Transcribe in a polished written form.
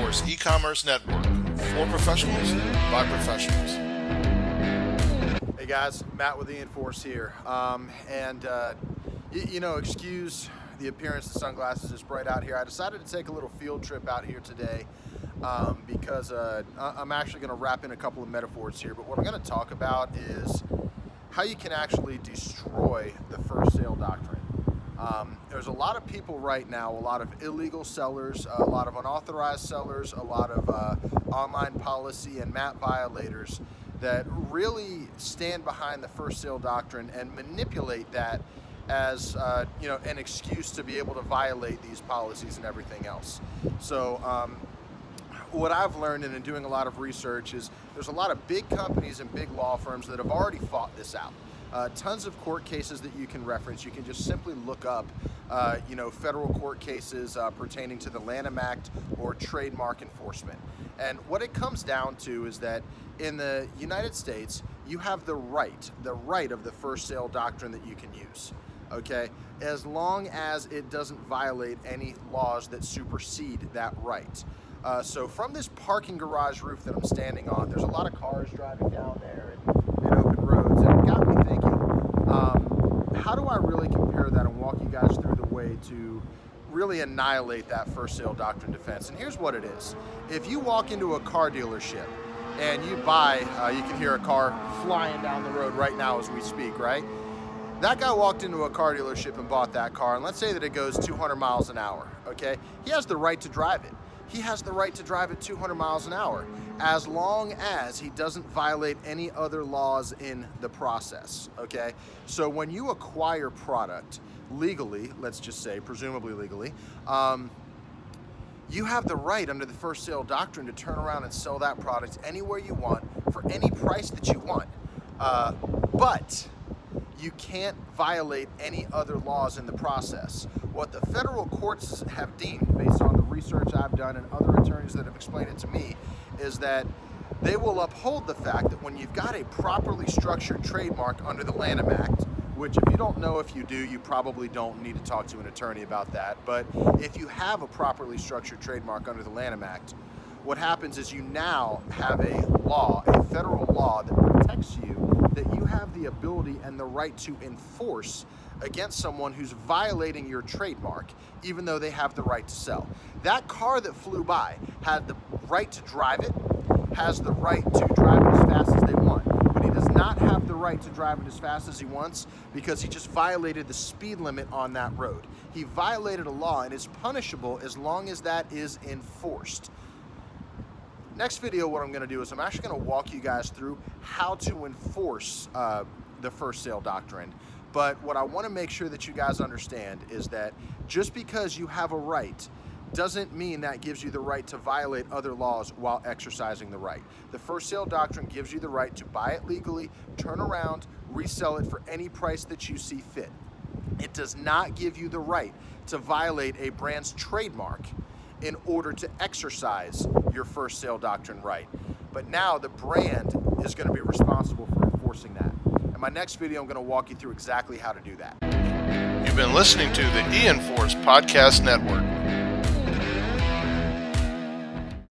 e-Enforce e-commerce network for professionals by professionals. Hey guys, Matt with e-Enforce here. Excuse the appearance of sunglasses is bright out here. I decided to take a little field trip out here today because I'm actually going to wrap in a couple of metaphors here. But what I'm going to talk about is how you can actually destroy the first sale doctrine. There's a lot of people right now, a lot of illegal sellers, a lot of unauthorized sellers, a lot of online policy and MAP violators that really stand behind the first sale doctrine and manipulate that as an excuse to be able to violate these policies and everything else. So what I've learned in doing a lot of research is there's a lot of big companies and big law firms that have already fought this out. Tons of court cases that you can reference. You can just simply look up federal court cases pertaining to the Lanham Act or trademark enforcement. And what it comes down to is that in the United States, you have the right of the first sale doctrine that you can use, okay? As long as it doesn't violate any laws that supersede that right. So from this parking garage roof that I'm standing on, there's a lot of cars driving down there and open roads, and it got me thinking, how do I really compare that and walk you guys through the way to really annihilate that first sale doctrine defense? And here's what it is. If you walk into a car dealership and you buy, you can hear a car flying down the road right now as we speak, right? That guy walked into a car dealership and bought that car, and let's say that it goes 200 miles an hour, okay? He has the right to drive it. He has the right to drive at 200 miles an hour as long as he doesn't violate any other laws in the process, okay? So when you acquire product legally, let's just say, presumably legally, you have the right under the first sale doctrine to turn around and sell that product anywhere you want for any price that you want. But you can't violate any other laws in the process. What the federal courts have deemed, based on the research I've done and other attorneys that have explained it to me, is that they will uphold the fact that when you've got a properly structured trademark under the Lanham Act, which if you don't know if you do, you probably don't need to talk to an attorney about that, but if you have a properly structured trademark under the Lanham Act, what happens is you now have a law, a federal law that protects you, that you have the ability and the right to enforce against someone who's violating your trademark, even though they have the right to sell. That car that flew by had the right to drive it, has the right to drive it as fast as they want, but he does not have the right to drive it as fast as he wants because he just violated the speed limit on that road. He violated a law and is punishable as long as that is enforced. Next video, what I'm going to do is I'm actually going to walk you guys through how to enforce the first sale doctrine. But what I want to make sure that you guys understand is that just because you have a right doesn't mean that gives you the right to violate other laws while exercising the right. The first sale doctrine gives you the right to buy it legally, turn around, resell it for any price that you see fit. It does not give you the right to violate a brand's trademark in order to exercise your first sale doctrine right. But now the brand is going to be responsible for enforcing that. In my next video, I'm going to walk you through exactly how to do that. You've been listening to the e-Enforce Podcast Network.